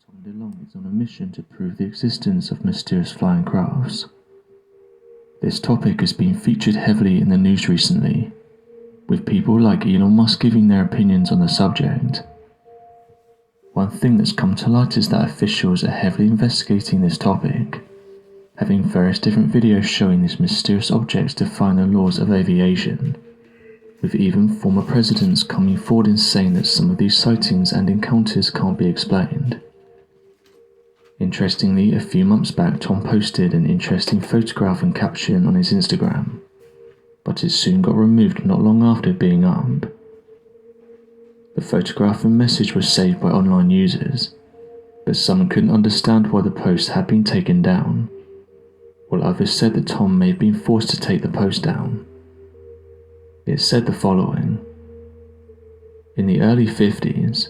Tom DeLonge is on a mission to prove the existence of mysterious flying crafts. This topic has been featured heavily in the news recently, with people like Elon Musk giving their opinions on the subject. One thing that's come to light is that officials are heavily investigating this topic, having various different videos showing these mysterious objects defying the laws of aviation, with even former presidents coming forward and saying that some of these sightings and encounters can't be explained. Interestingly, a few months back Tom posted an interesting photograph and caption on his Instagram, but it soon got removed not long after being up. The photograph and message was saved by online users, but some couldn't understand why the post had been taken down, while others said that Tom may have been forced to take the post down. It said the following: in the early 50s,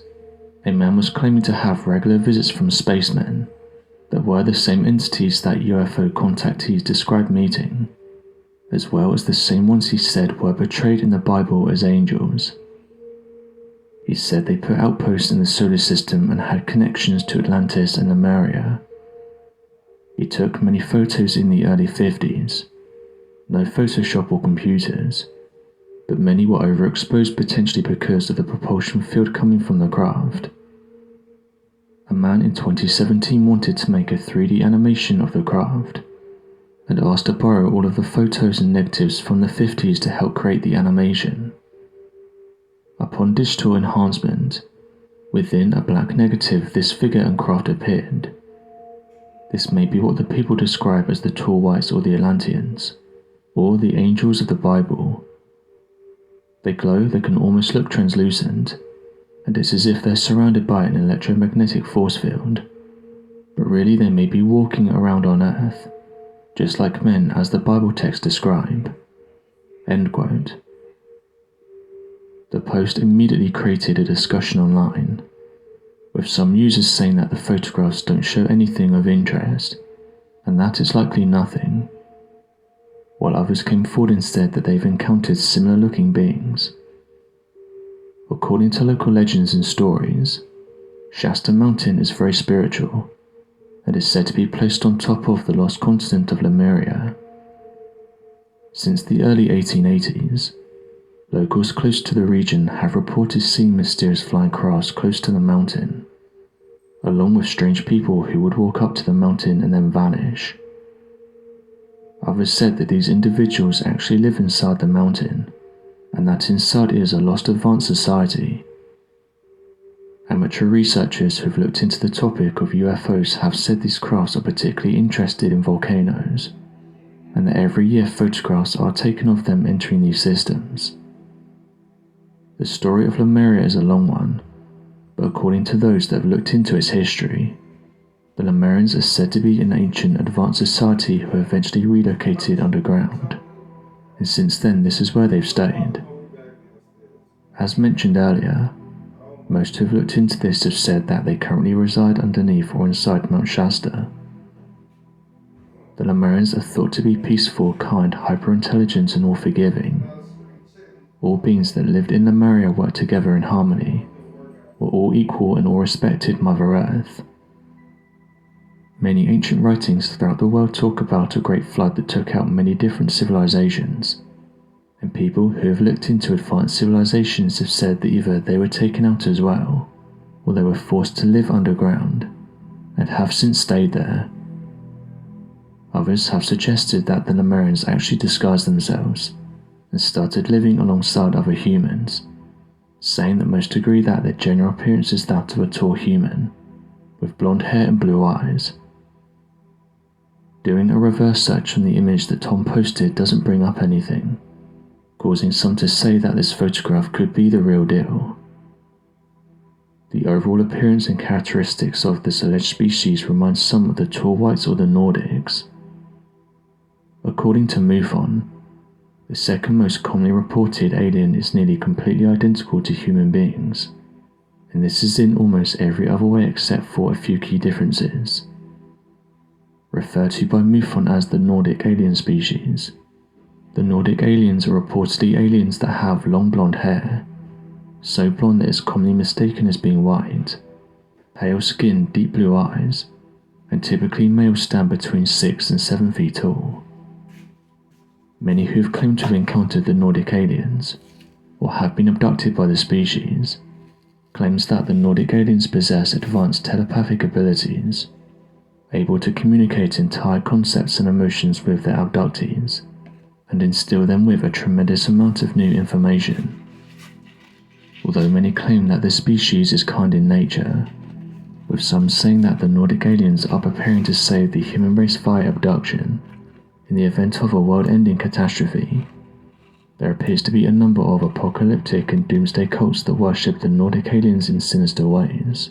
a man was claiming to have regular visits from spacemen that were the same entities that UFO contactees described meeting, as well as the same ones he said were portrayed in the Bible as angels. He said they put outposts in the solar system and had connections to Atlantis and Lemuria. He took many photos in the early 50s, no Photoshop or computers, but many were overexposed potentially because of the propulsion field coming from the craft. A man in 2017 wanted to make a 3D animation of the craft, and asked to borrow all of the photos and negatives from the 50s to help create the animation. Upon digital enhancement, within a black negative this figure and craft appeared. This may be what the people describe as the tall whites or the Atlanteans, or the angels of the Bible. They glow, they can almost look translucent, and it's as if they're surrounded by an electromagnetic force field, but really they may be walking around on Earth, just like men as the Bible texts describe." End quote. The post immediately created a discussion online, with some users saying that the photographs don't show anything of interest, and that it's likely nothing, while others came forward and said that they've encountered similar looking beings. According to local legends and stories, Shasta Mountain is very spiritual, and is said to be placed on top of the lost continent of Lemuria. Since the early 1880s, locals close to the region have reported seeing mysterious flying crafts close to the mountain, along with strange people who would walk up to the mountain and then vanish. Others said that these individuals actually live inside the mountain, and that inside is a lost advanced society. Amateur researchers who've looked into the topic of UFOs have said these crafts are particularly interested in volcanoes, and that every year photographs are taken of them entering these systems. The story of Lemuria is a long one, but according to those that have looked into its history, the Lemurians are said to be an ancient advanced society who eventually relocated underground, and since then this is where they've stayed. As mentioned earlier, most who have looked into this have said that they currently reside underneath or inside Mount Shasta. The Lemurians are thought to be peaceful, kind, hyper-intelligent and all-forgiving. All beings that lived in Lemuria worked together in harmony, were all equal and all respected Mother Earth. Many ancient writings throughout the world talk about a great flood that took out many different civilizations, and people who have looked into advanced civilizations have said that either they were taken out as well, or they were forced to live underground, and have since stayed there. Others have suggested that the Lemurians actually disguised themselves and started living alongside other humans, saying that most agree that their general appearance is that of a tall human, with blonde hair and blue eyes. Doing a reverse search on the image that Tom posted doesn't bring up anything, causing some to say that this photograph could be the real deal. The overall appearance and characteristics of this alleged species remind some of the tall whites or the Nordics. According to MUFON, the second most commonly reported alien is nearly completely identical to human beings, and this is in almost every other way except for a few key differences. Referred to by MUFON as the Nordic alien species, the Nordic aliens are reportedly aliens that have long blonde hair, so blonde that is commonly mistaken as being white, pale skin, deep blue eyes, and typically males stand between 6 and 7 feet tall. Many who have claimed to have encountered the Nordic aliens, or have been abducted by the species, claims that the Nordic aliens possess advanced telepathic abilities, able to communicate entire concepts and emotions with their abductees, and instill them with a tremendous amount of new information. Although many claim that the species is kind in nature, with some saying that the Nordic aliens are preparing to save the human race via abduction in the event of a world-ending catastrophe, there appears to be a number of apocalyptic and doomsday cults that worship the Nordic aliens in sinister ways.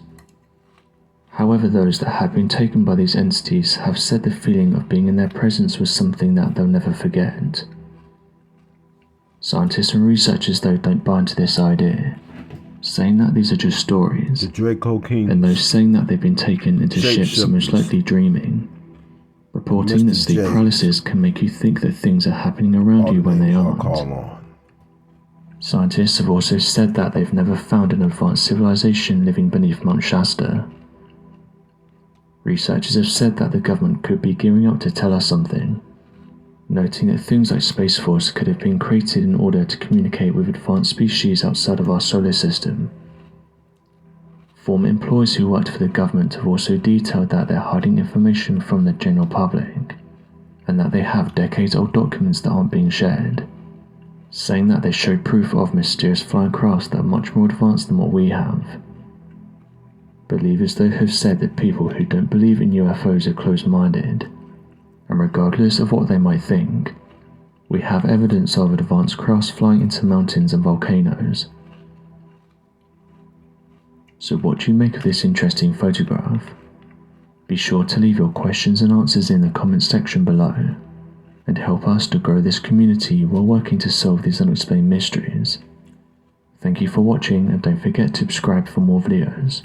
However, those that have been taken by these entities have said the feeling of being in their presence was something that they'll never forget. Scientists and researchers, though, don't buy into this idea, saying that these are just stories, and those saying that they've been taken into ships are most likely dreaming, reporting that sleep paralysis can make you think that things are happening around you when they aren't. Scientists have also said that they've never found an advanced civilization living beneath Mount Shasta. Researchers have said that the government could be gearing up to tell us something, noting that things like Space Force could have been created in order to communicate with advanced species outside of our solar system. Former employees who worked for the government have also detailed that they're hiding information from the general public, and that they have decades-old documents that aren't being shared, saying that they show proof of mysterious flying crafts that are much more advanced than what we have. Believers, though, have said that people who don't believe in UFOs are closed-minded, and regardless of what they might think, we have evidence of advanced crafts flying into mountains and volcanoes. So what do you make of this interesting photograph? Be sure to leave your questions and answers in the comments section below, and help us to grow this community while working to solve these unexplained mysteries. Thank you for watching, and don't forget to subscribe for more videos.